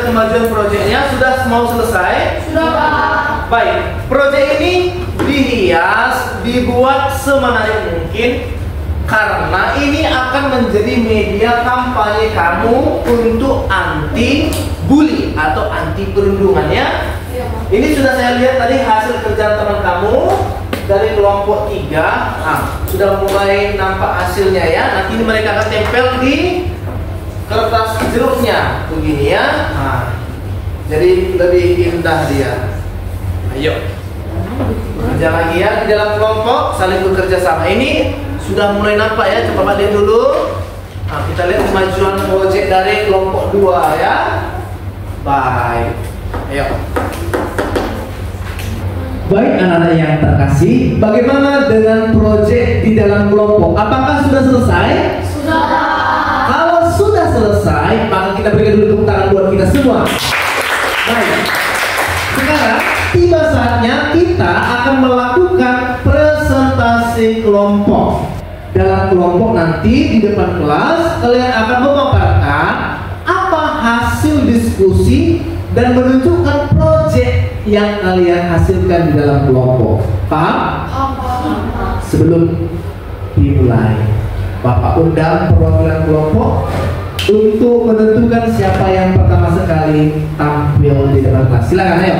Kemajuan proyeknya sudah mau selesai? Sudah, Pak. Baik, proyek ini dihias, dibuat semenarik mungkin karena ini akan menjadi media kampanye kamu untuk anti bully atau anti perundungan ya. Ini sudah saya lihat tadi hasil kerjaan teman kamu dari kelompok 3. Sudah mulai nampak hasilnya ya. Nanti ini mereka akan tempel di kertas jeruknya begini ya. Jadi lebih indah dia. Ayo bekerja lagi ya di dalam kelompok, saling bekerja sama. Ini sudah mulai nampak ya. Coba lihat dulu. Kita lihat kemajuan proyek dari kelompok 2 ya. Baik. Ayo. Baik anak-anak yang terkasih, bagaimana dengan proyek di dalam kelompok? Apakah sudah selesai? Sudah. Kalau sudah selesai, maka kita berikan dulu tepuk tangan buat kita semua. Baik. Sekarang tiba saatnya kita akan melakukan presentasi kelompok. Dalam kelompok nanti di depan kelas kalian akan memaparkan apa hasil diskusi dan menunjukkan proyek yang kalian hasilkan di dalam kelompok. Paham? Sebelum dimulai, Bapak undang perwakilan kelompok untuk menentukan siapa yang pertama sekali tampil di depan kelas. Silakan, ayo.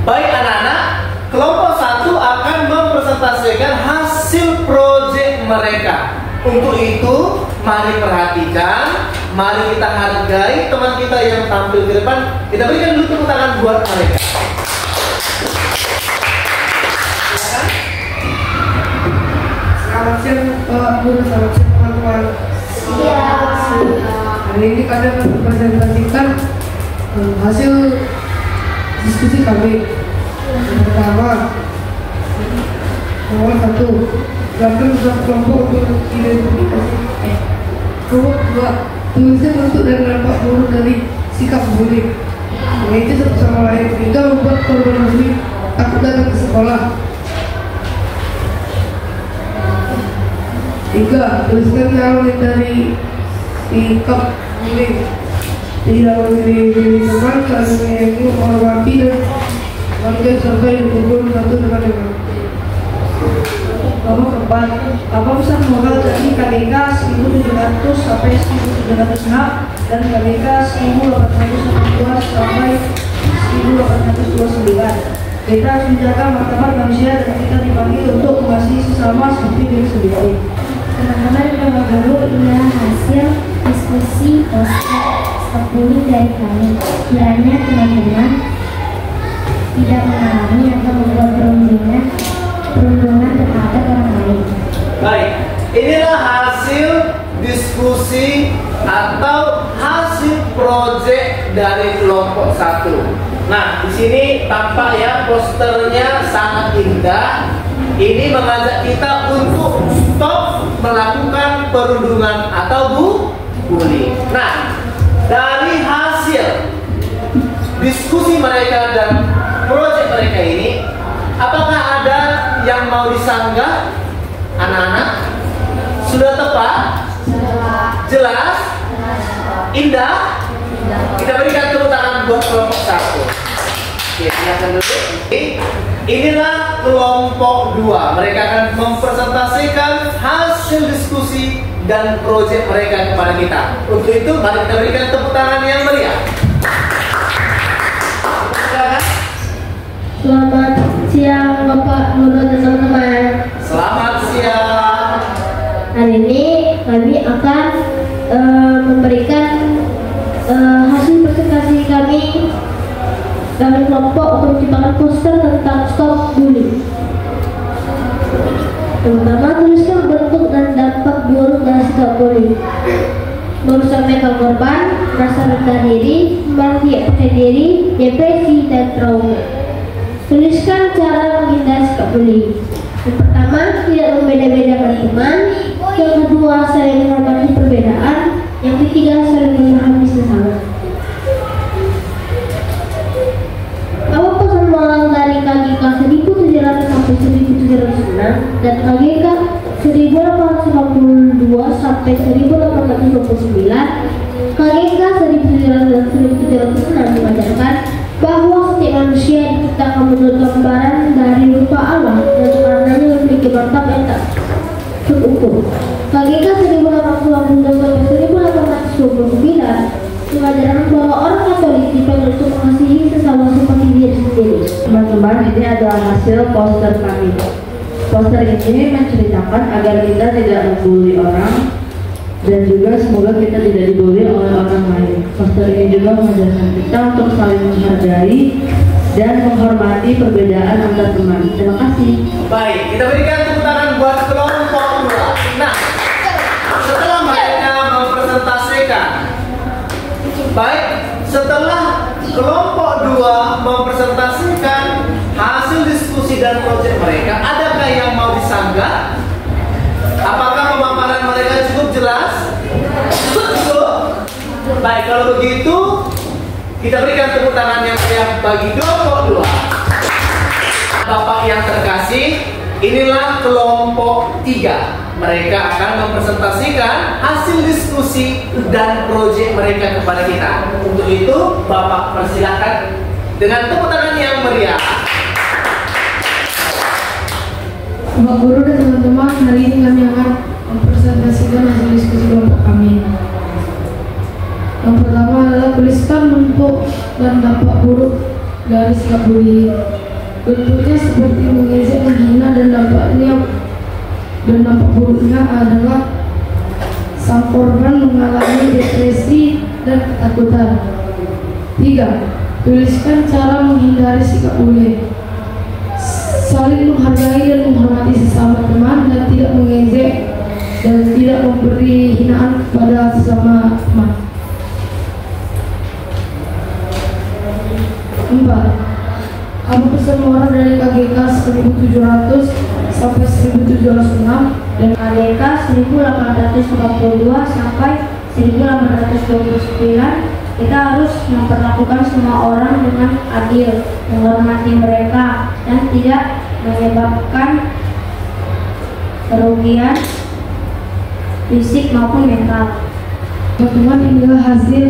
Baik anak-anak, kelompok 1 akan mempresentasikan hasil proyek mereka. Untuk itu, mari perhatikan, mari kita hargai teman kita yang tampil di depan. Kita berikan dulu tepuk tangan buat mereka. Selamat siang Pak Guru, selamat siang teman-teman. Hari ini kami akan mempresentasikan hasil diskusi kami. Yang pertama, nomor 1, gambar suatu kelompok untuk identifikasi. Kelompok 2, tulisnya bentuk dan dampak buruk dari sikap bully. Yaitu satu sama lain hingga membuat korban bully takut datang ke sekolah. 3. Tuliskan cara menghindari sikap bullying. Tidak memilih teman, saling menyayangi, menghormati dan menghargai serta dipukul satu dengan yang lain. Nomor 4, Bapak bisa modal dari KBK 1700 sampai 1706 dan KBK 1882 sampai 1829. Kita harus menjaga martabat manusia dan kita dipanggil untuk mengasihi sesama seperti diri sendiri. Teman-teman yang guru, inilah hasil diskusi sepuluh dari kami. Kiranya teman-teman tidak mengalami atau membuat perundungan terhadap orang lain. Baik, inilah hasil diskusi atau hasil proyek dari kelompok 1. Nah, di sini tampak ya posternya sangat indah. Ini mengajak kita untuk stop melakukan perundungan atau bullying. Nah, dari hasil diskusi mereka dan proyek mereka ini, apakah ada yang mau disanggah? Anak-anak, sudah tepat? Jelas? Indah? Kita berikan tepuk tangan buat kelompok 1. Oke, silakan dulu. Inilah kelompok 2. Mereka akan mempresentasikan hasil diskusi dan proyek mereka kepada kita. Untuk itu, mari kita berikan tepuk tangan yang meriah. Selamat siang Bapak Guru dan teman-teman. Selamat siang. Hari ini kami akan memberikan hasil presentasi kami dari kelompok untuk menciptakan poster tentang stop bullying. Pertama, tuliskan bentuk dan dampak buruk dari stop bullying. Merusak mental korban, merasa rendah diri, tidak percaya diri, depresi, dan trauma. Tuliskan cara menghindari sikap bullying. Yang pertama, tidak membeda-bedakan teman. Yang kedua, saling menghormati perbedaan. Yang ketiga, saling memahami sesama. Apa pesan moral dari KGK 1700 sampai 1706 dan KGK 1882 sampai 1829? KGK 1700 dan 1706 mengajarkan bahwa setiap manusia diciptakan menurut gambaran dari rupa Allah dan karenanya memiliki martabat yang tak terukur. KGK 1882 sampai 1829 mengajarkan bahwa orang Katolik dipanggil untuk mengasihi sesama seperti diri sendiri. Teman-teman, ini adalah hasil poster kami. Poster ini menceritakan agar kita tidak membuli orang dan juga semoga kita tidak dibully oleh orang lain. Poster ini juga mengajarkan kita untuk saling menghargai dan menghormati perbedaan antar teman. Terima kasih. Baik, kita berikan tepuk tangan buat kelompok 2. Nah, setelah mereka mempresentasikan, setelah kelompok 2 mempresentasikan hasil diskusi dan proyek mereka, adakah yang mau disanggah? Apakah pemaparan mereka cukup jelas? Cukup? Baik, kalau begitu kita berikan tepuk tangan yang meriah bagi kelompok 2. Bapak yang terkasih, inilah kelompok 3. Mereka akan mempresentasikan hasil diskusi dan proyek mereka kepada kita. Untuk itu, Bapak persilakan dengan tepuk tangan yang meriah. Bapak Guru dan teman-teman, hari ini kami akan mempresentasikan hasil diskusi kelompok kami. Yang pertama adalah tuliskan bentuk dan dampak buruk dari sikap bullying. Bentuknya seperti mengejek, menghina, dan dampak buruknya adalah sang korban mengalami depresi dan ketakutan. 3. Tuliskan cara menghindari sikap bullying. Saling menghargai dan menghormati sesama teman dan tidak mengejek dan tidak memberi hinaan kepada sesama teman. 4. Apa pesan moral dari KGK 1700 sampai 1706 dan KGK 1842 sampai 1829? Kita harus memperlakukan semua orang dengan adil, menghormati mereka, dan tidak menyebabkan kerugian fisik maupun mental. Teman-teman, inilah hasil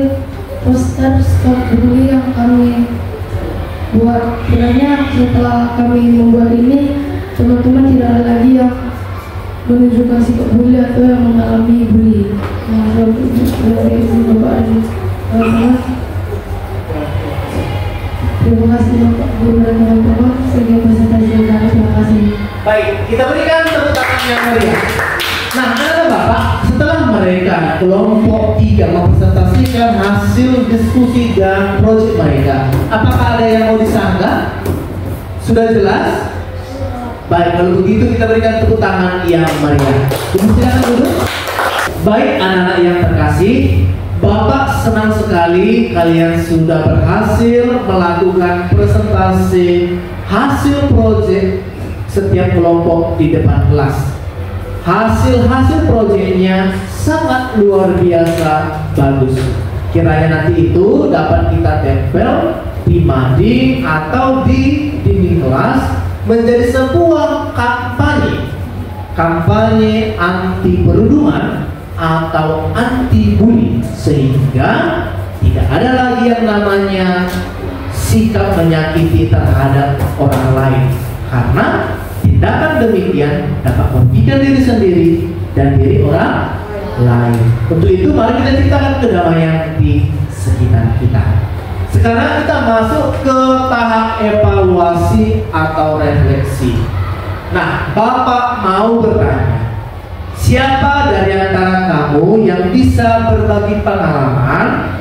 poster stop bully yang kami buat. Sebenarnya setelah kami membuat ini, teman-teman tidak ada lagi yang menunjukkan sikap bully atau yang mengalami bully. Nah, dari Bapak dan teman-teman, terima kasih Bapak Guru dan teman-teman sehingga presentasi kami. Terima kasih. Baik, kita berikan tepuk tangan yang meriah. Nah, anak Bapak, setelah mereka kelompok 3 mempresentasikan hasil diskusi dan proyek mereka, apakah ada yang mau disanggah? Sudah jelas? Baik, kalau begitu kita berikan tepuk tangan yang meriah. Silakan dulu. Baik, anak-anak yang terkasih, Bapak senang sekali kalian sudah berhasil melakukan presentasi hasil proyek setiap kelompok di depan kelas. Hasil proyeknya sangat luar biasa bagus. Kiranya nanti itu dapat kita tempel di mading atau di dinding kelas menjadi sebuah kampanye anti perundungan atau anti bully, sehingga tidak ada lagi yang namanya sikap menyakiti terhadap orang lain, karena tindakan demikian dapat merugikan diri sendiri dan diri orang lain. Untuk itu mari kita ciptakan kedamaian di sekitar kita. Sekarang kita masuk ke tahap evaluasi atau refleksi. Nah, Bapak mau bertanya, siapa dari antara kamu yang bisa berbagi pengalaman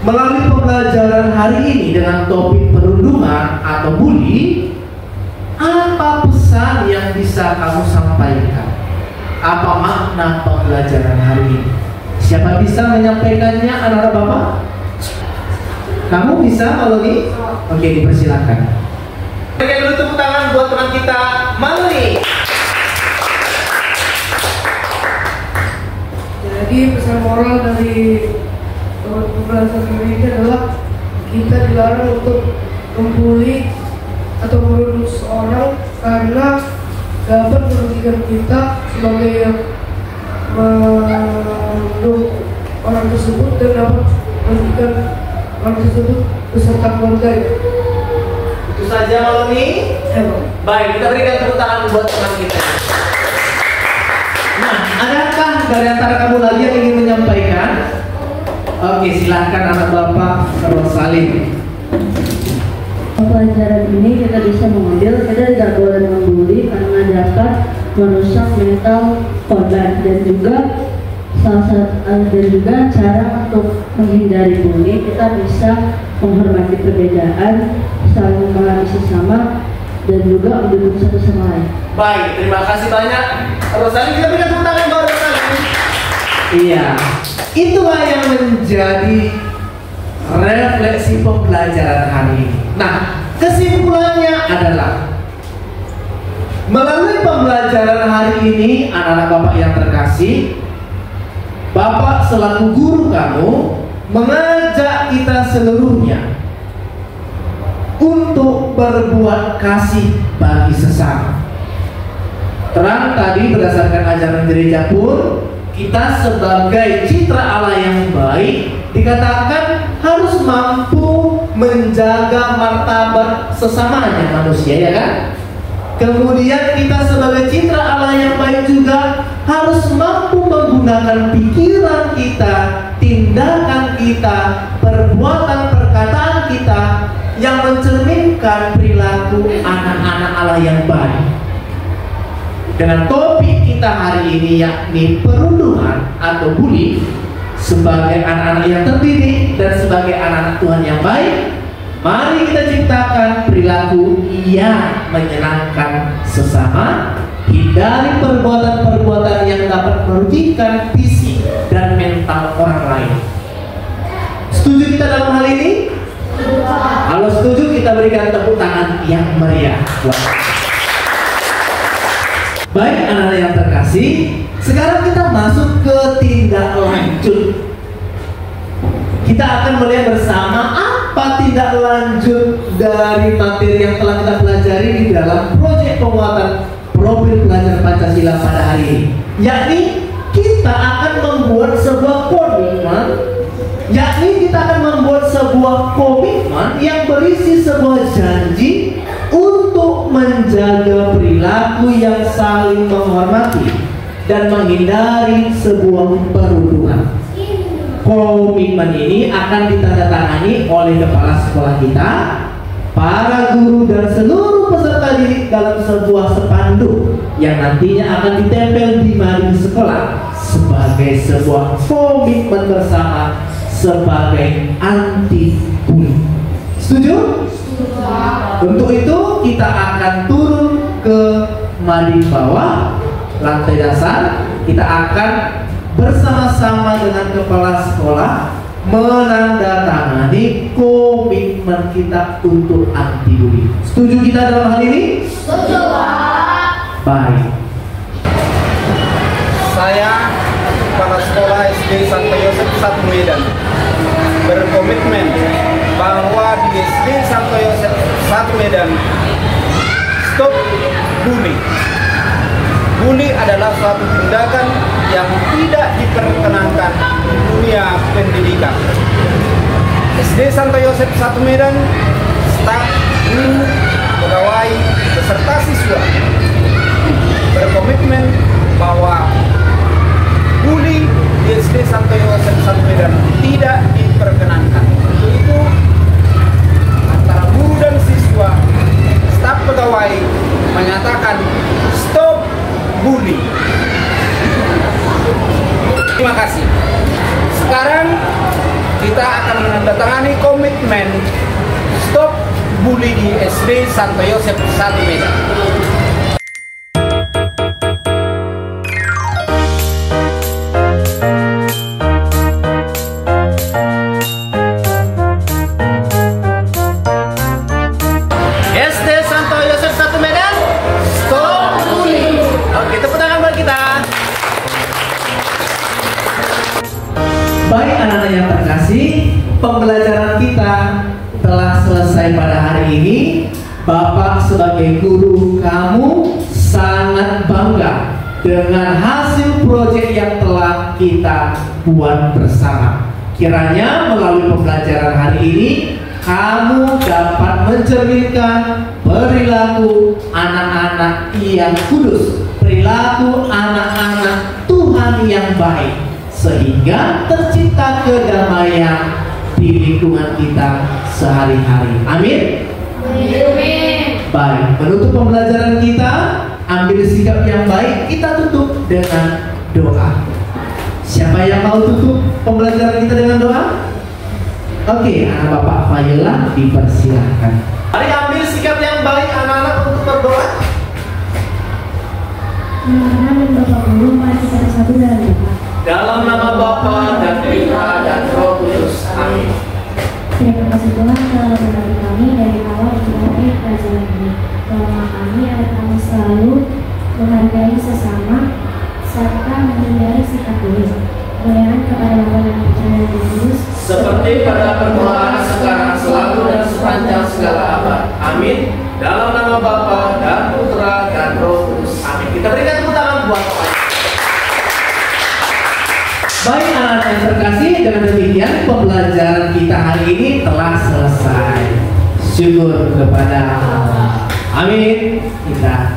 melalui pembelajaran hari ini dengan topik perundungan atau bully? Apa pesan yang bisa kamu sampaikan? Apa makna pembelajaran hari ini? Siapa bisa menyampaikannya, anak-anak Bapak? Kamu bisa, Maloni? Oke, dipersilakan. Berikan dulu tepuk tangan buat teman kita, Maloni. Jadi pesan moral dari pembahasan ini adalah kita dilarang untuk membuli atau menuduh seorang karena dapat merugikan kita sebagai yang menuduh orang tersebut dan dapat merugikan orang tersebut beserta keluarga. Itu saja, Maloni. Baik, kita berikan tepuk tangan buat teman kita. Nah, adakah dari antara kamu lagi yang ingin menyampaikan? Oke, silahkan anak Bapak Rosalim. Pelajaran ini kita bisa mengambil, kita tidak boleh membuli karena dapat merusak mental korban, dan juga cara untuk menghindari bully, kita bisa menghormati perbedaan, saling memahami sesama, dan juga mendukung satu sama lain. Baik, terima kasih banyak Rosalim. Kita berikan tepuk tangan buat Rosalim. Iya, itulah yang menjadi refleksi pembelajaran hari ini. Nah, kesimpulannya adalah melalui pembelajaran hari ini, anak-anak Bapak yang terkasih, Bapak selaku guru kamu mengajak kita seluruhnya untuk berbuat kasih bagi sesama. Terang tadi berdasarkan ajaran gereja pun, kita sebagai citra Allah yang baik dikatakan harus mampu menjaga martabat sesamanya manusia, ya kan? Kemudian kita sebagai citra Allah yang baik juga harus mampu menggunakan pikiran kita, tindakan kita, perbuatan, perkataan kita yang mencerminkan perilaku anak-anak Allah yang baik. Dengan topik kita hari ini yakni perundungan atau bully, sebagai anak-anak yang terdidik dan sebagai anak-anak Tuhan yang baik, mari kita ciptakan perilaku yang menyenangkan sesama, hindari perbuatan-perbuatan yang dapat merugikan fisik dan mental orang lain. Setuju kita dalam hal ini? Kalau setuju, kita berikan tepuk tangan yang meriah. Baik, anak-anak yang terkasih, sekarang kita masuk ke tindak lanjut. Kita akan melihat bersama apa tindak lanjut dari materi yang telah kita pelajari di dalam proyek penguatan profil pelajar Pancasila pada hari ini. Yakni kita akan membuat sebuah komitmen, yakni kita akan membuat sebuah komitmen yang berisi sebuah janji untuk menjaga perilaku yang saling menghormati dan menghindari sebuah perundungan. Komitmen ini akan ditandatangani oleh kepala sekolah kita, para guru dan seluruh peserta didik dalam sebuah spanduk yang nantinya akan ditempel di mading sekolah sebagai sebuah komitmen bersama sebagai anti bully. Setuju? Untuk itu kita akan turun ke mading bawah lantai dasar. Kita akan bersama-sama dengan kepala sekolah menandatangani komitmen kita untuk anti bully. Setuju kita dalam hal ini? Setuju, Pak. Baik. Saya kepala sekolah SD Santo Yosef 1 Medan berkomitmen bahwa di SD Santo Yosef 1 Medan stop bully. Bully adalah suatu tindakan yang tidak diperkenankan di dunia pendidikan. SD Santo Yosef 1 Medan, staf, guru, pegawai, beserta siswa berkomitmen bahwa bully di SD Santo Yosef 1 Medan tidak diperkenankan. Untuk itu, antara guru dan siswa, staf pegawai menyatakan stop bully. Terima kasih. Sekarang kita akan menandatangani komitmen stop bully di SD Santo Yosef 1 Medan. SD Santo Yosef 1 Medan, stop bully. Oke, tepuk tangan buat kita. Baik anak-anak yang terkasih, pembelajaran kita telah selesai pada hari ini. Bapak sebagai guru kamu sangat bangga dengan hasil proyek yang telah kita buat bersama. Kiranya melalui pembelajaran hari ini kamu dapat mencerminkan perilaku anak-anak yang kudus, perilaku anak-anak Tuhan yang baik, sehingga tercipta kedamaian di lingkungan kita sehari-hari. Amin. Baik, menutup pembelajaran kita, ambil sikap yang baik, kita tutup dengan doa. Siapa yang mau tutup pembelajaran kita dengan doa? Oke, anak Bapak Fayla dipersilahkan. Mari ambil sikap yang baik anak-anak untuk berdoa. Anak-anak dan Bapak Guru, mari kita bersatu dalam doa. Dalam nama Bapa dan Putra dan Roh Kudus. Amin. Terima kasih Tuhan telah menemani kami dari awal hingga akhir pelajaran ini. Tolonglah kami agar kami selalu menghargai sesama serta menghindari sikap bully. Muliakan kepada Bapa dan Putra dan Roh Kudus, Seperti pada permulaan, sekarang, selalu, dan sepanjang segala abad. Amin. Dalam nama Bapa dan Putra dan Roh Kudus. Amin. Kita berikan tepuk tangan buat Bapak. Baik anak-anak yang terkasih, dengan demikian pembelajaran kita hari ini telah selesai. Syukur kepada Allah. Amin. Kita